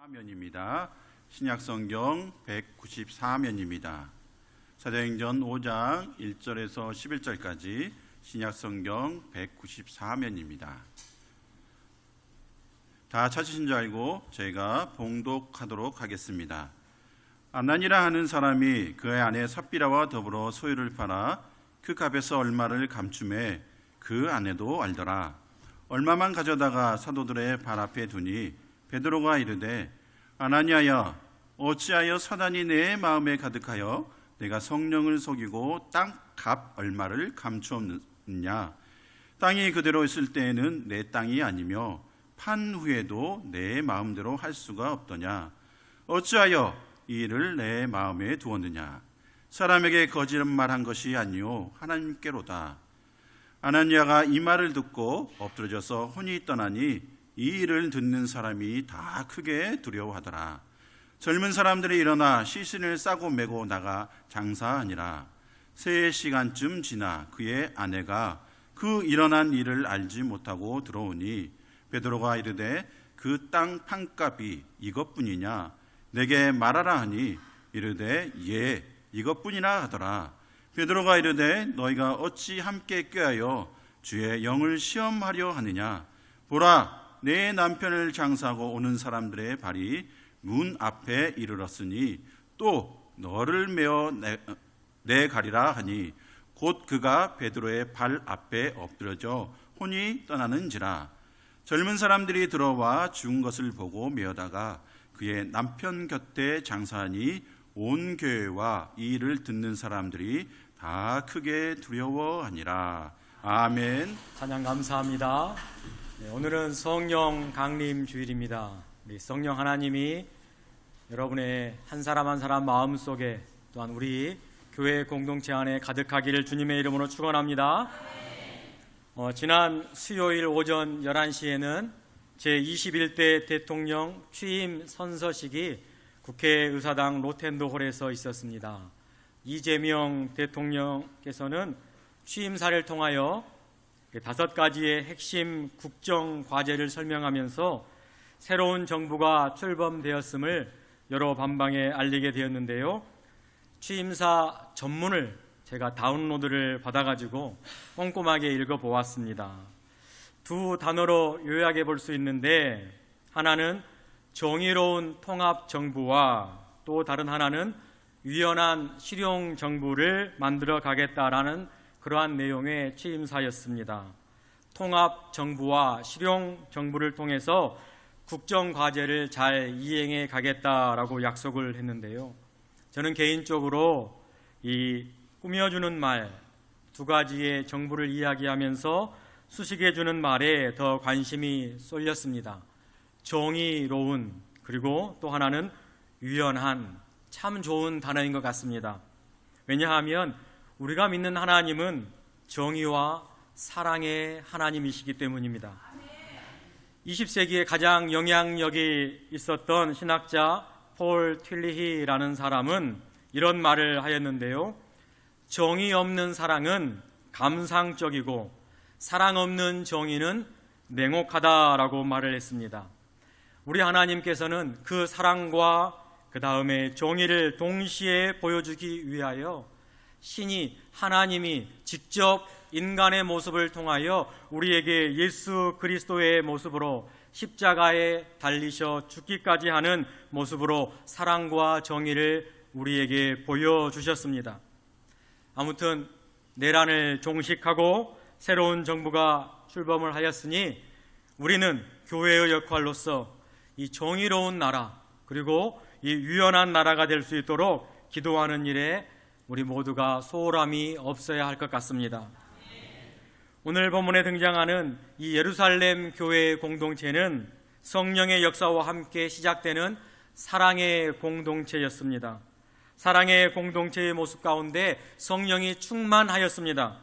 194면입니다. 신약성경 194면입니다. 사도행전 5장 1절에서 11절까지 신약성경 194면입니다. 다 찾으신 줄 알고 저희가 봉독하도록 하겠습니다. 아난이라 하는 사람이 그의 아내 삽비라와 더불어 소유를 팔아 그 값에서 얼마를 감춤해 그 아내도 알더라. 얼마만 가져다가 사도들의 발 앞에 두니 베드로가 이르되 아나니아야, 어찌하여 사단이 내 마음에 가득하여 내가 성령을 속이고 땅값 얼마를 감추었느냐? 땅이 그대로 있을 때에는 내 땅이 아니며 판 후에도 내 마음대로 할 수가 없더냐? 어찌하여 이 일을 내 마음에 두었느냐? 사람에게 거짓말한 것이 아니요 하나님께로다. 아나니아가 이 말을 듣고 엎드러져서 혼이 떠나니 이 일을 듣는 사람이 다 크게 두려워하더라. 젊은 사람들이 일어나 시신을 싸고 메고 나가 장사하니라. 3시간쯤 지나 그의 아내가 그 일어난 일을 알지 못하고 들어오니 베드로가 이르되 그 땅 판값이 이것뿐이냐? 내게 말하라 하니 이르되 예, 이것뿐이나 하더라. 베드로가 이르되 너희가 어찌 함께 꾀하여 주의 영을 시험하려 하느냐? 보라, 내 남편을 장사하고 오는 사람들의 발이 문 앞에 이르렀으니 또 너를 메어 내가리라 하니 곧 그가 베드로의 발 앞에 엎드려져 혼이 떠나는지라. 젊은 사람들이 들어와 죽은 것을 보고 메어다가 그의 남편 곁에 장사하니 온 교회와 이 일을 듣는 사람들이 다 크게 두려워하니라. 아멘. 찬양 감사합니다. 오늘은 성령 강림 주일입니다. 우리 성령 하나님이 여러분의 한 사람 한 사람 마음속에 또한 우리 교회 공동체 안에 가득하기를 주님의 이름으로 축원합니다. 지난 수요일 오전 11시에는 제21대 대통령 취임 선서식이 국회의사당 로텐도홀에서 있었습니다. 이재명 대통령께서는 취임사를 통하여 5가지의 핵심 국정 과제를 설명하면서 새로운 정부가 출범되었음을 여러 반방에 알리게 되었는데요. 취임사 전문을 제가 다운로드를 받아가지고 꼼꼼하게 읽어보았습니다. 두 단어로 요약해 볼 수 있는데, 하나는 정의로운 통합정부와 또 다른 하나는 유연한 실용정부를 만들어 가겠다라는 그러한 내용의 취임사였습니다. 통합정부와 실용정부를 통해서 국정과제를 잘 이행해 가겠다라고 약속을 했는데요. 저는 개인적으로 이 꾸며주는 말, 2가지의 정부를 이야기하면서 수식해주는 말에 더 관심이 쏠렸습니다. 정의로운, 그리고 또 하나는 유연한, 참 좋은 단어인 것 같습니다. 왜냐하면 우리가 믿는 하나님은 정의와 사랑의 하나님이시기 때문입니다. 20세기에 가장 영향력이 있었던 신학자 폴 틸리히라는 사람은 이런 말을 하였는데요. 정의 없는 사랑은 감상적이고 사랑 없는 정의는 냉혹하다라고 말을 했습니다. 우리 하나님께서는 그 사랑과 그 다음에 정의를 동시에 보여주기 위하여 신이, 하나님이 직접 인간의 모습을 통하여 우리에게 예수 그리스도의 모습으로 십자가에 달리셔 죽기까지 하는 모습으로 사랑과 정의를 우리에게 보여주셨습니다. 아무튼 내란을 종식하고 새로운 정부가 출범을 하였으니 우리는 교회의 역할로서 이 정의로운 나라, 그리고 이 유연한 나라가 될 수 있도록 기도하는 일에 우리 모두가 소홀함이 없어야 할 것 같습니다. 오늘 본문에 등장하는 이 예루살렘 교회 공동체는 성령의 역사와 함께 시작되는 사랑의 공동체였습니다. 사랑의 공동체의 모습 가운데 성령이 충만하였습니다.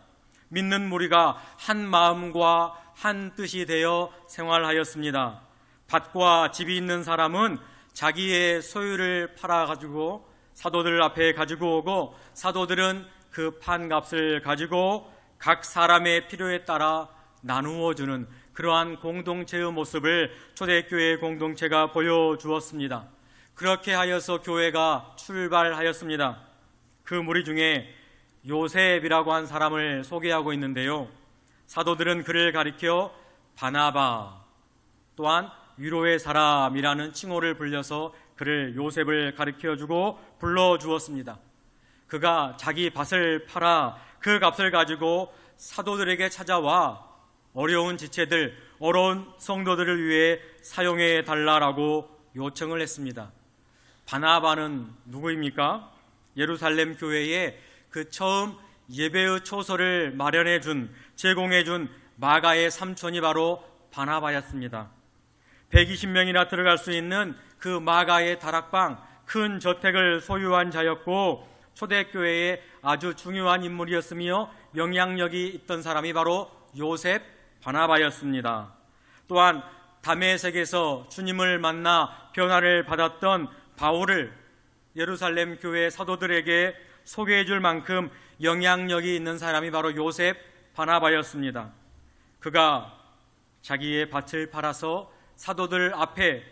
믿는 무리가 한 마음과 한 뜻이 되어 생활하였습니다. 밭과 집이 있는 사람은 자기의 소유를 팔아가지고 사도들 앞에 가지고 오고, 사도들은 그 판값을 가지고 각 사람의 필요에 따라 나누어 주는 그러한 공동체의 모습을 초대교회 공동체가 보여주었습니다. 그렇게 하여서 교회가 출발하였습니다. 그 무리 중에 요셉이라고 한 사람을 소개하고 있는데요, 사도들은 그를 가리켜 바나바, 또한 위로의 사람이라는 칭호를 불려서 그를 요셉을 가리켜주고 불러주었습니다. 그가 자기 밭을 팔아 그 값을 가지고 사도들에게 찾아와 어려운 지체들, 어려운 성도들을 위해 사용해 달라라고 요청을 했습니다. 바나바는 누구입니까? 예루살렘 교회에 그 처음 예배의 초소를 마련해 준, 제공해 준 마가의 삼촌이 바로 바나바였습니다. 120명이나 들어갈 수 있는 그 마가의 다락방, 큰 저택을 소유한 자였고 초대교회의 아주 중요한 인물이었으며 영향력이 있던 사람이 바로 요셉 바나바였습니다. 또한 다메섹에서 주님을 만나 변화를 받았던 바울을 예루살렘 교회 사도들에게 소개해 줄 만큼 영향력이 있는 사람이 바로 요셉 바나바였습니다. 그가 자기의 밭을 팔아서 사도들 앞에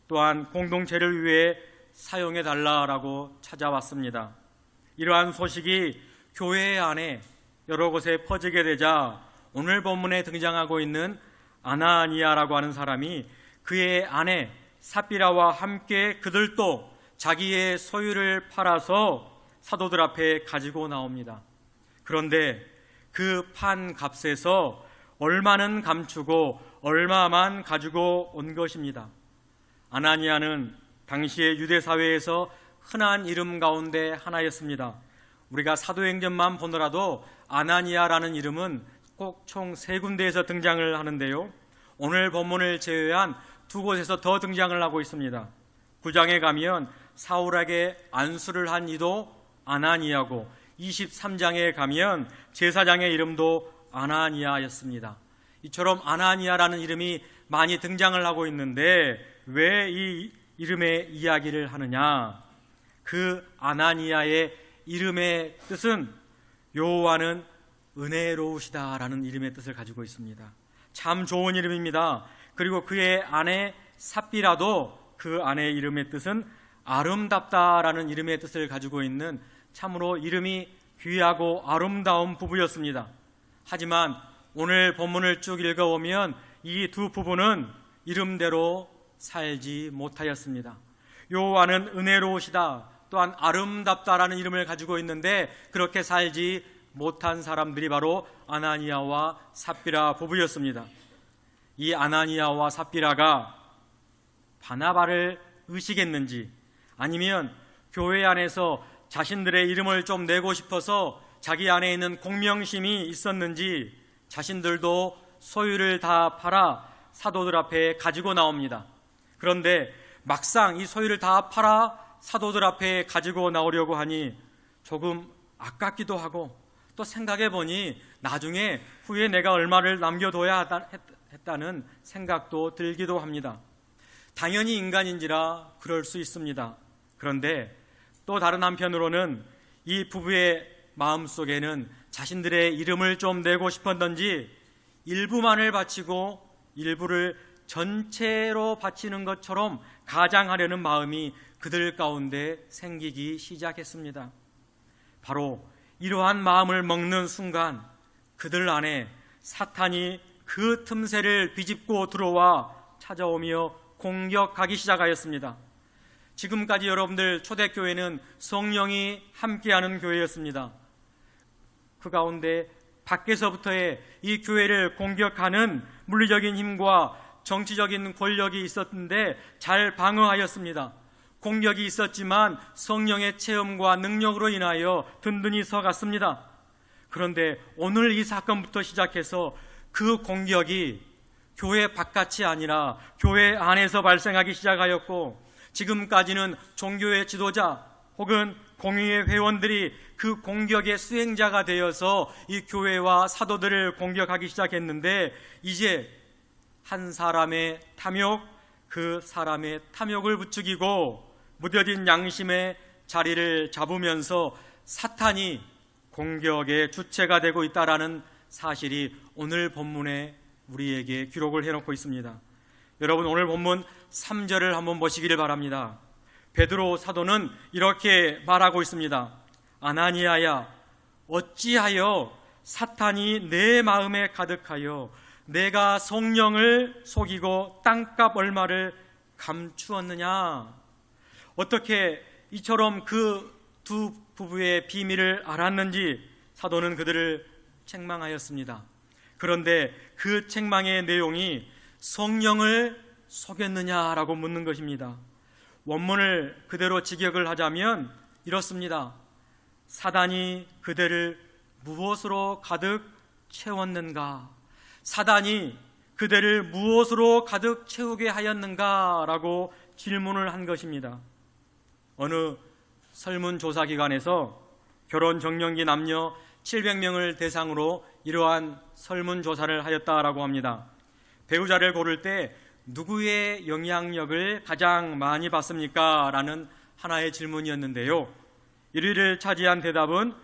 또한 공동체를 위해 사용해 달라라고 찾아왔습니다. 이러한 소식이 교회 안에 여러 곳에 퍼지게 되자 오늘 본문에 등장하고 있는 아나니아라고 하는 사람이 그의 아내 삽비라와 함께 그들도 자기의 소유를 팔아서 사도들 앞에 가지고 나옵니다. 그런데 그 판 값에서 얼마는 감추고 얼마만 가지고 온 것입니다. 아나니아는 당시의 유대 사회에서 흔한 이름 가운데 하나였습니다. 우리가 사도행전만 보더라도 아나니아라는 이름은 꼭 총 3군데에서 등장을 하는데요, 오늘 본문을 제외한 2곳에서 더 등장을 하고 있습니다. 9장에 가면 사울에게 안수를 한 이도 아나니아고 23장에 가면 제사장의 이름도 아나니아였습니다. 이처럼 아나니아라는 이름이 많이 등장을 하고 있는데 왜 이 이름의 이야기를 하느냐? 그 아나니아의 이름의 뜻은 여호와는 은혜로우시다라는 이름의 뜻을 가지고 있습니다. 참 좋은 이름입니다. 그리고 그의 아내 삽비라도 그 아내의 이름의 뜻은 아름답다라는 이름의 뜻을 가지고 있는 참으로 이름이 귀하고 아름다운 부부였습니다. 하지만 오늘 본문을 쭉 읽어보면 이 두 부부는 이름대로 살지 못하였습니다. 여호와는 은혜로우시다, 또한 아름답다라는 이름을 가지고 있는데 그렇게 살지 못한 사람들이 바로 아나니아와 삽비라 부부였습니다. 이 아나니아와 삽비라가 바나바를 의식했는지 아니면 교회 안에서 자신들의 이름을 좀 내고 싶어서 자기 안에 있는 공명심이 있었는지 자신들도 소유를 다 팔아 사도들 앞에 가지고 나옵니다. 그런데 막상 이 소유를 다 팔아 사도들 앞에 가지고 나오려고 하니 조금 아깝기도 하고 또 생각해 보니 나중에 후에 내가 얼마를 남겨둬야 했다는 생각도 들기도 합니다. 당연히 인간인지라 그럴 수 있습니다. 그런데 또 다른 한편으로는 이 부부의 마음속에는 자신들의 이름을 좀 내고 싶었던지 일부만을 바치고 일부를 전체로 바치는 것처럼 가장하려는 마음이 그들 가운데 생기기 시작했습니다. 바로 이러한 마음을 먹는 순간 그들 안에 사탄이 그 틈새를 비집고 들어와 찾아오며 공격하기 시작하였습니다. 지금까지 여러분들 초대교회는 성령이 함께하는 교회였습니다. 그 가운데 밖에서부터의 이 교회를 공격하는 물리적인 힘과 정치적인 권력이 있었는데 잘 방어하였습니다. 공격이 있었지만 성령의 체험과 능력으로 인하여 든든히 서갔습니다. 그런데 오늘 이 사건부터 시작해서 그 공격이 교회 바깥이 아니라 교회 안에서 발생하기 시작하였고 지금까지는 종교의 지도자 혹은 공의회 회원들이 그 공격의 수행자가 되어서 이 교회와 사도들을 공격하기 시작했는데 이제 한 사람의 탐욕, 그 사람의 탐욕을 부추기고 무뎌진 양심의 자리를 잡으면서 사탄이 공격의 주체가 되고 있다라는 사실이 오늘 본문에 우리에게 기록을 해놓고 있습니다. 여러분, 오늘 본문 3절을 한번 보시기를 바랍니다. 베드로 사도는 이렇게 말하고 있습니다. 아나니아야, 어찌하여 사탄이 내 마음에 가득하여 내가 성령을 속이고 땅값 얼마를 감추었느냐. 어떻게 이처럼 그 두 부부의 비밀을 알았는지 사도는 그들을 책망하였습니다. 그런데 그 책망의 내용이 성령을 속였느냐라고 묻는 것입니다. 원문을 그대로 직역을 하자면 이렇습니다. 사단이 그대를 무엇으로 가득 채웠는가? 사단이 그대를 무엇으로 가득 채우게 하였는가? 라고 질문을 한 것입니다. 어느 설문조사기관에서 결혼정년기 남녀 700명을 대상으로 이러한 설문조사를 하였다라고 합니다. 배우자를 고를 때 누구의 영향력을 가장 많이 받습니까? 라는 하나의 질문이었는데요. 1위를 차지한 대답은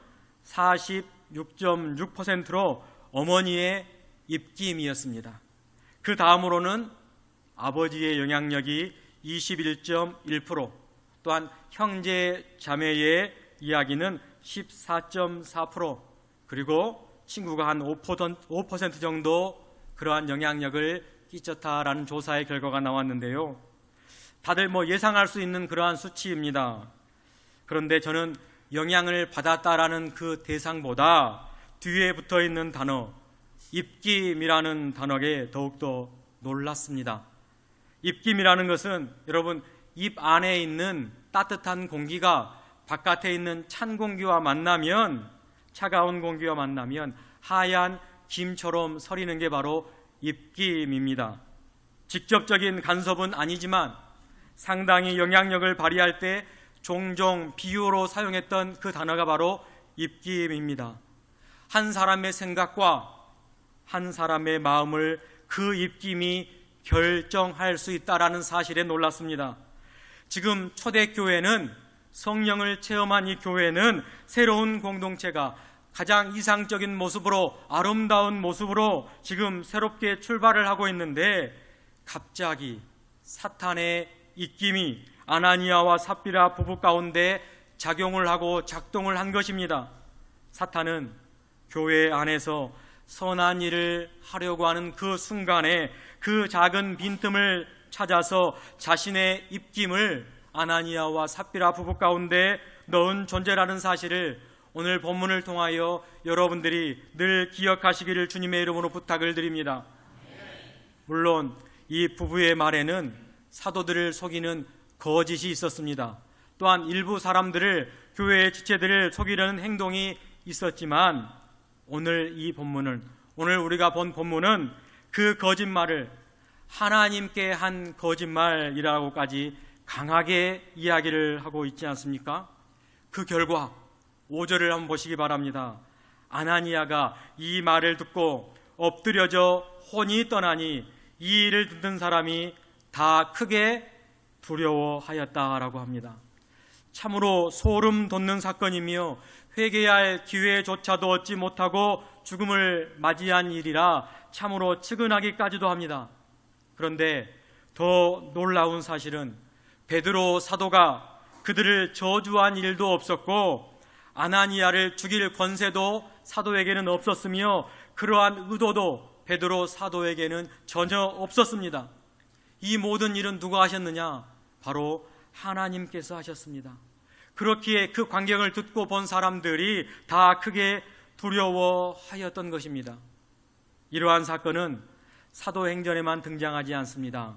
46.6%로 어머니의 입김이었습니다. 그 다음으로는 아버지의 영향력이 21.1%, 또한 형제 자매의 이야기는 14.4%, 그리고 친구가 한 5% 정도 그러한 영향력을 끼쳤다라는 조사의 결과가 나왔는데요. 다들 예상할 수 있는 그러한 수치입니다. 그런데 저는 영향을 받았다라는 그 대상보다 뒤에 붙어 있는 단어, 입김이라는 단어에 더욱더 놀랐습니다. 입김이라는 것은 여러분, 입 안에 있는 따뜻한 공기가 바깥에 있는 찬 공기와 만나면, 차가운 공기와 만나면 하얀 김처럼 서리는 게 바로 입김입니다. 직접적인 간섭은 아니지만 상당히 영향력을 발휘할 때 종종 비유로 사용했던 그 단어가 바로 입김입니다. 한 사람의 생각과 한 사람의 마음을 그 입김이 결정할 수 있다라는 사실에 놀랐습니다. 지금 초대교회는, 성령을 체험한 이 교회는 새로운 공동체가 가장 이상적인 모습으로, 아름다운 모습으로 지금 새롭게 출발을 하고 있는데, 갑자기 사탄의 입김이 아나니아와 삽비라 부부 가운데 작용을 하고 작동을 한 것입니다. 사탄은 교회 안에서 선한 일을 하려고 하는 그 순간에 그 작은 빈틈을 찾아서 자신의 입김을 아나니아와 삽비라 부부 가운데 넣은 존재라는 사실을 오늘 본문을 통하여 여러분들이 늘 기억하시기를 주님의 이름으로 부탁을 드립니다. 물론 이 부부의 말에는 사도들을 속이는 거짓이 있었습니다. 또한 일부 사람들을, 교회의 지체들을 속이려는 행동이 있었지만, 오늘 이 본문은, 오늘 우리가 본 본문은 그 거짓말을 하나님께 한 거짓말이라고까지 강하게 이야기를 하고 있지 않습니까? 그 결과 5절을 한번 보시기 바랍니다. 아나니아가 이 말을 듣고 엎드려져 혼이 떠나니 이 일을 듣는 사람이 다 크게 두려워하였다라고 합니다. 참으로 소름 돋는 사건이며 회개할 기회조차도 얻지 못하고 죽음을 맞이한 일이라 참으로 측은하기까지도 합니다. 그런데 더 놀라운 사실은 베드로 사도가 그들을 저주한 일도 없었고 아나니아를 죽일 권세도 사도에게는 없었으며 그러한 의도도 베드로 사도에게는 전혀 없었습니다. 이 모든 일은 누가 하셨느냐? 바로 하나님께서 하셨습니다. 그렇기에 그 광경을 듣고 본 사람들이 다 크게 두려워하였던 것입니다. 이러한 사건은 사도행전에만 등장하지 않습니다.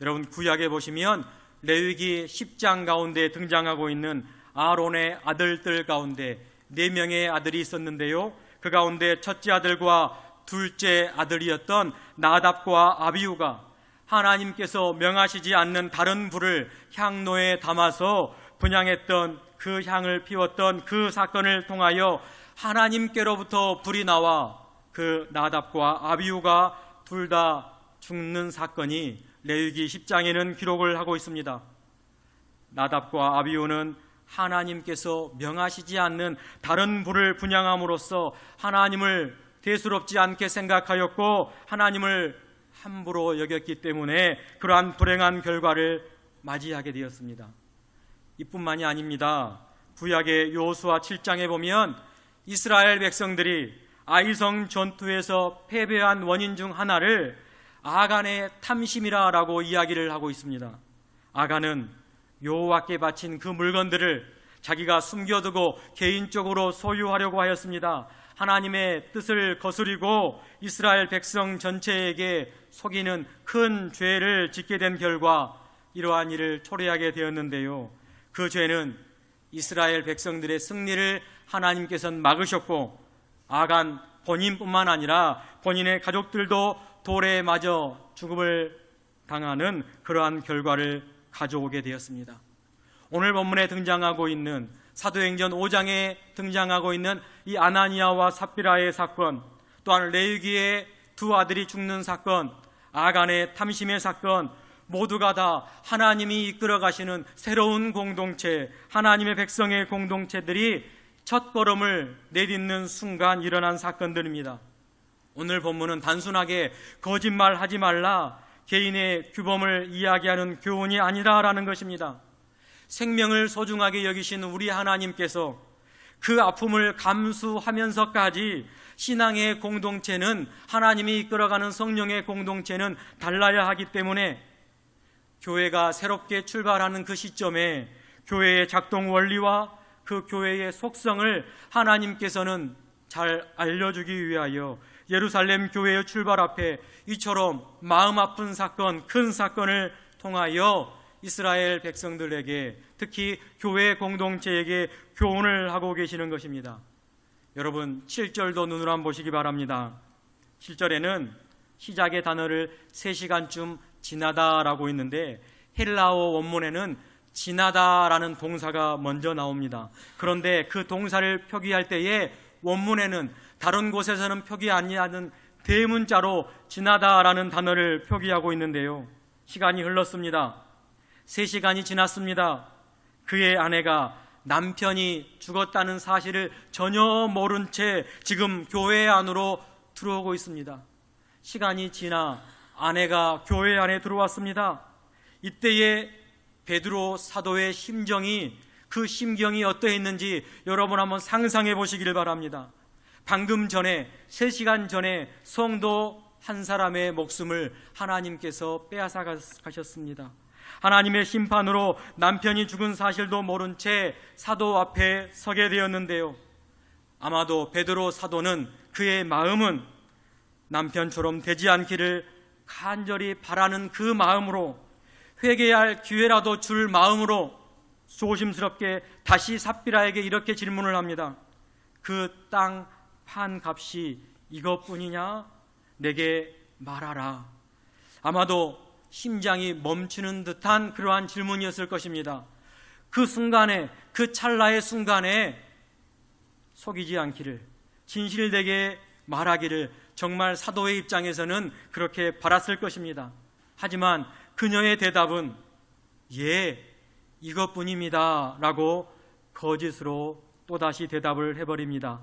여러분, 구약에 보시면 레위기 10장 가운데 등장하고 있는 아론의 아들들 가운데 4명의 아들이 있었는데요, 그 가운데 첫째 아들과 둘째 아들이었던 나답과 아비후가 하나님께서 명하시지 않는 다른 불을 향로에 담아서 분향했던, 그 향을 피웠던 그 사건을 통하여 하나님께로부터 불이 나와 그 나답과 아비후가 둘 다 죽는 사건이 레위기 10장에는 기록을 하고 있습니다. 나답과 아비후는 하나님께서 명하시지 않는 다른 불을 분향함으로써 하나님을 대수롭지 않게 생각하였고 하나님을 함부로 여겼기 때문에 그러한 불행한 결과를 맞이하게 되었습니다. 이뿐만이 아닙니다. 구약의 여호수아 7장에 보면 이스라엘 백성들이 아이성 전투에서 패배한 원인 중 하나를 아간의 탐심이라고 이야기를 하고 있습니다. 아간은 여호와께 바친 그 물건들을 자기가 숨겨두고 개인적으로 소유하려고 하였습니다. 하나님의 뜻을 거스리고 이스라엘 백성 전체에게 속이는 큰 죄를 짓게 된 결과 이러한 일을 초래하게 되었는데요. 그 죄는 이스라엘 백성들의 승리를 하나님께서는 막으셨고 아간 본인뿐만 아니라 본인의 가족들도 돌에 맞아 죽음을 당하는 그러한 결과를 가져오게 되었습니다. 오늘 본문에 등장하고 있는 사도행전 5장에 등장하고 있는 이 아나니아와 삽비라의 사건, 또한 레위기의 두 아들이 죽는 사건, 아간의 탐심의 사건, 모두가 다 하나님이 이끌어 가시는 새로운 공동체, 하나님의 백성의 공동체들이 첫걸음을 내딛는 순간 일어난 사건들입니다. 오늘 본문은 단순하게 거짓말하지 말라, 개인의 규범을 이야기하는 교훈이 아니라라는 것입니다. 생명을 소중하게 여기신 우리 하나님께서 그 아픔을 감수하면서까지 신앙의 공동체는, 하나님이 이끌어가는 성령의 공동체는 달라야 하기 때문에 교회가 새롭게 출발하는 그 시점에 교회의 작동 원리와 그 교회의 속성을 하나님께서는 잘 알려주기 위하여 예루살렘 교회의 출발 앞에 이처럼 마음 아픈 사건, 큰 사건을 통하여 이스라엘 백성들에게, 특히 교회 공동체에게 교훈을 하고 계시는 것입니다. 여러분 7절도 눈으로 한번 보시기 바랍니다. 7절에는 시작의 단어를 3시간쯤 지나다라고 있는데 헬라어 원문에는 지나다라는 동사가 먼저 나옵니다. 그런데 그 동사를 표기할 때에 원문에는 다른 곳에서는 표기하지 않은 대문자로 지나다라는 단어를 표기하고 있는데요. 시간이 흘렀습니다. 3시간이 지났습니다. 그의 아내가 남편이 죽었다는 사실을 전혀 모른 채 지금 교회 안으로 들어오고 있습니다. 시간이 지나 아내가 교회 안에 들어왔습니다. 이때에 베드로 사도의 심정이, 그 심경이 어떠했는지 여러분 한번 상상해 보시기를 바랍니다. 방금 전에 3시간 전에 성도 한 사람의 목숨을 하나님께서 빼앗아 가셨습니다. 하나님의 심판으로 남편이 죽은 사실도 모른 채 사도 앞에 서게 되었는데요. 아마도 베드로 사도는, 그의 마음은 남편처럼 되지 않기를 간절히 바라는 그 마음으로, 회개할 기회라도 줄 마음으로 조심스럽게 다시 삽비라에게 이렇게 질문을 합니다. 그 땅 판 값이 이것뿐이냐? 내게 말하라. 아마도 심장이 멈추는 듯한 그러한 질문이었을 것입니다. 그 순간에, 그 찰나의 순간에 속이지 않기를, 진실되게 말하기를 정말 사도의 입장에서는 그렇게 바랐을 것입니다. 하지만 그녀의 대답은 예, 이것뿐입니다 라고 거짓으로 또다시 대답을 해버립니다.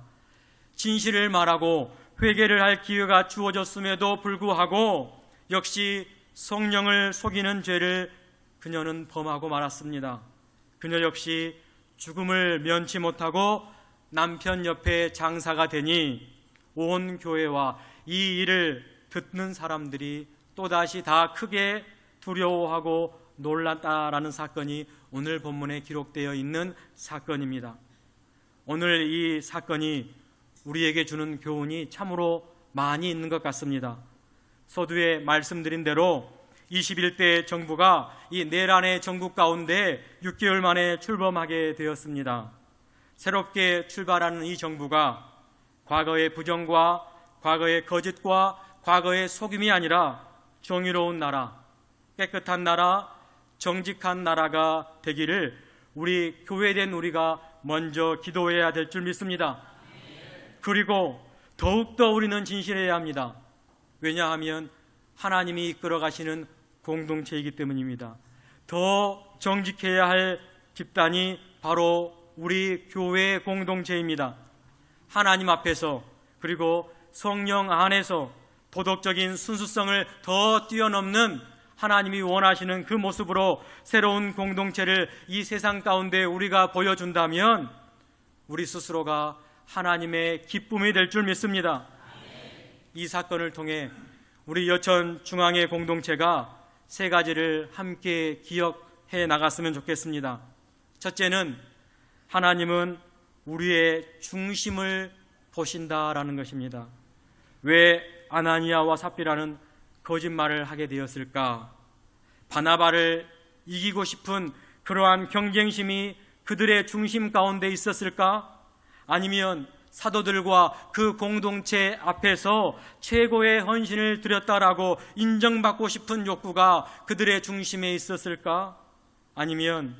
진실을 말하고 회개를 할 기회가 주어졌음에도 불구하고 역시 성령을 속이는 죄를 그녀는 범하고 말았습니다. 그녀 역시 죽음을 면치 못하고 남편 옆에 장사가 되니 온 교회와 이 일을 듣는 사람들이 또다시 다 크게 두려워하고 놀랐다라는 사건이 오늘 본문에 기록되어 있는 사건입니다. 오늘 이 사건이 우리에게 주는 교훈이 참으로 많이 있는 것 같습니다. 서두에 말씀드린 대로 21대 정부가 이 내란의 전국 가운데 6개월 만에 출범하게 되었습니다. 새롭게 출발하는 이 정부가 과거의 부정과 과거의 거짓과 과거의 속임이 아니라 정의로운 나라, 깨끗한 나라, 정직한 나라가 되기를 우리 교회된 우리가 먼저 기도해야 될 줄 믿습니다. 그리고 더욱더 우리는 진실해야 합니다. 왜냐하면 하나님이 이끌어 가시는 공동체이기 때문입니다. 더 정직해야 할 집단이 바로 우리 교회 공동체입니다. 하나님 앞에서, 그리고 성령 안에서 도덕적인 순수성을 더 뛰어넘는 하나님이 원하시는 그 모습으로 새로운 공동체를 이 세상 가운데 우리가 보여준다면 우리 스스로가 하나님의 기쁨이 될 줄 믿습니다. 이 사건을 통해 우리 여천 중앙회 공동체가 세 가지를 함께 기억해 나갔으면 좋겠습니다. 첫째는 하나님은 우리의 중심을 보신다라는 것입니다. 왜 아나니아와 삽비라는 거짓말을 하게 되었을까? 바나바를 이기고 싶은 그러한 경쟁심이 그들의 중심 가운데 있었을까? 아니면 사도들과 그 공동체 앞에서 최고의 헌신을 드렸다라고 인정받고 싶은 욕구가 그들의 중심에 있었을까? 아니면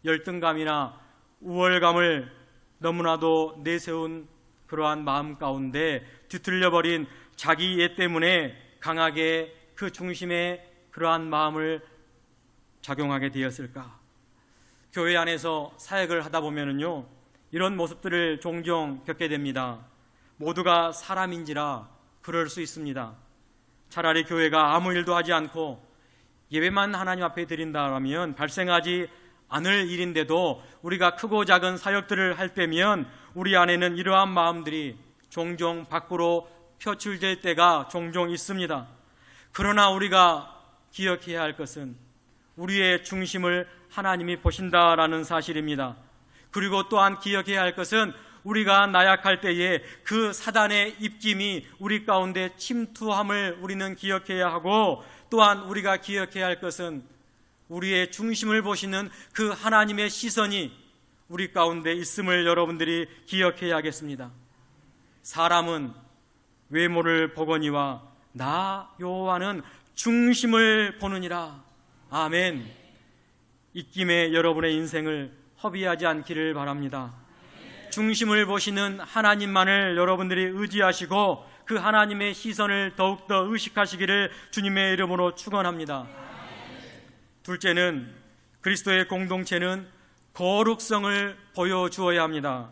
열등감이나 우월감을 너무나도 내세운 그러한 마음 가운데 뒤틀려버린 자기 예 때문에 강하게 그 중심에 그러한 마음을 작용하게 되었을까? 교회 안에서 사역을 하다 보면은요, 이런 모습들을 종종 겪게 됩니다. 모두가 사람인지라 그럴 수 있습니다. 차라리 교회가 아무 일도 하지 않고 예배만 하나님 앞에 드린다면 발생하지 않을 일인데도 우리가 크고 작은 사역들을 할 때면 우리 안에는 이러한 마음들이 종종 밖으로 표출될 때가 종종 있습니다. 그러나 우리가 기억해야 할 것은 우리의 중심을 하나님이 보신다라는 사실입니다. 그리고 또한 기억해야 할 것은 우리가 나약할 때에 그 사단의 입김이 우리 가운데 침투함을 우리는 기억해야 하고, 또한 우리가 기억해야 할 것은 우리의 중심을 보시는 그 하나님의 시선이 우리 가운데 있음을 여러분들이 기억해야겠습니다. 사람은 외모를 보거니와 나 여호와는 중심을 보느니라. 아멘. 입김에 여러분의 인생을 허비하지 않기를 바랍니다. 중심을 보시는 하나님만을 여러분들이 의지하시고 그 하나님의 시선을 더욱더 의식하시기를 주님의 이름으로 축원합니다. 둘째는 그리스도의 공동체는 거룩성을 보여주어야 합니다.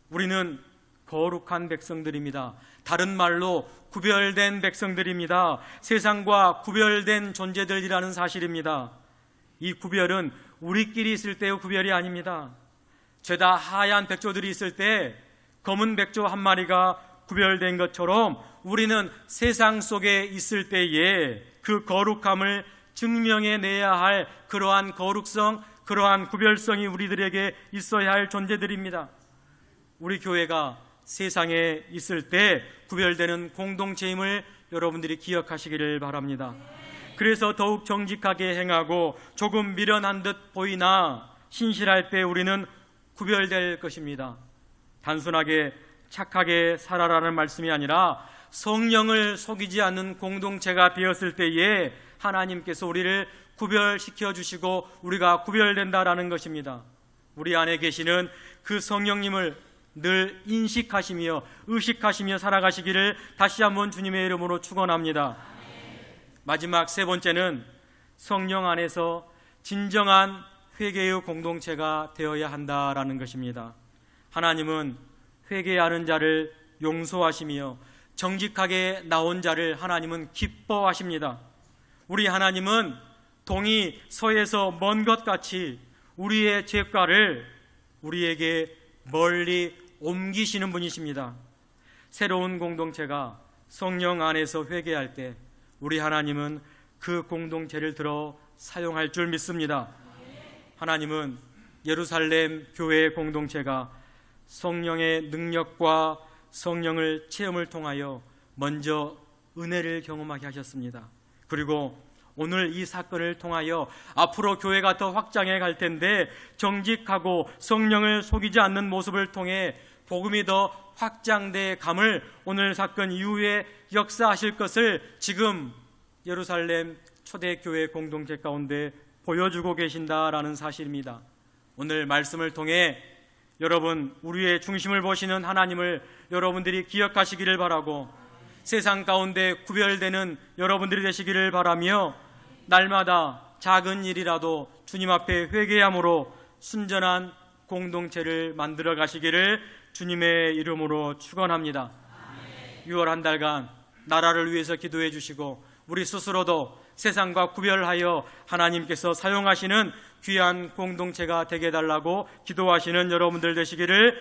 우리는 거룩한 백성들입니다. 다른 말로 구별된 백성들입니다. 세상과 구별된 존재들이라는 사실입니다. 이 구별은 우리끼리 있을 때의 구별이 아닙니다. 죄다 하얀 백조들이 있을 때 검은 백조 한 마리가 구별된 것처럼 우리는 세상 속에 있을 때에 그 거룩함을 증명해내야 할 그러한 거룩성, 그러한 구별성이 우리들에게 있어야 할 존재들입니다. 우리 교회가 세상에 있을 때 구별되는 공동체임을 여러분들이 기억하시기를 바랍니다. 그래서 더욱 정직하게 행하고 조금 미련한 듯 보이나 신실할 때 우리는 구별될 것입니다. 단순하게 착하게 살아라는 말씀이 아니라 성령을 속이지 않는 공동체가 되었을 때에 하나님께서 우리를 구별시켜 주시고 우리가 구별된다라는 것입니다. 우리 안에 계시는 그 성령님을 늘 인식하시며 의식하시며 살아가시기를 다시 한번 주님의 이름으로 축원합니다. 마지막 세 번째는 성령 안에서 진정한 회개의 공동체가 되어야 한다라는 것입니다. 하나님은 회개하는 자를 용서하시며 정직하게 나온 자를 하나님은 기뻐하십니다. 우리 하나님은 동이 서에서 먼 것 같이 우리의 죄가를 우리에게 멀리 옮기시는 분이십니다. 새로운 공동체가 성령 안에서 회개할 때 우리 하나님은 그 공동체를 들어 사용할 줄 믿습니다. 하나님은 예루살렘 교회 공동체가 성령의 능력과 성령을 체험을 통하여 먼저 은혜를 경험하게 하셨습니다. 그리고 오늘 이 사건을 통하여 앞으로 교회가 더 확장해 갈 텐데 정직하고 성령을 속이지 않는 모습을 통해 복음이 더 확장돼 감을 오늘 사건 이후에 역사하실 것을 지금 예루살렘 초대교회 공동체 가운데 보여주고 계신다라는 사실입니다. 오늘 말씀을 통해 여러분 우리의 중심을 보시는 하나님을 여러분들이 기억하시기를 바라고 세상 가운데 구별되는 여러분들이 되시기를 바라며 날마다 작은 일이라도 주님 앞에 회개함으로 순전한 공동체를 만들어 가시기를 주님의 이름으로 축원합니다. 6월 한 달간 나라를 위해서 기도해 주시고 우리 스스로도 세상과 구별하여 하나님께서 사용하시는 귀한 공동체가 되게 해달라고 기도하시는 여러분들 되시기를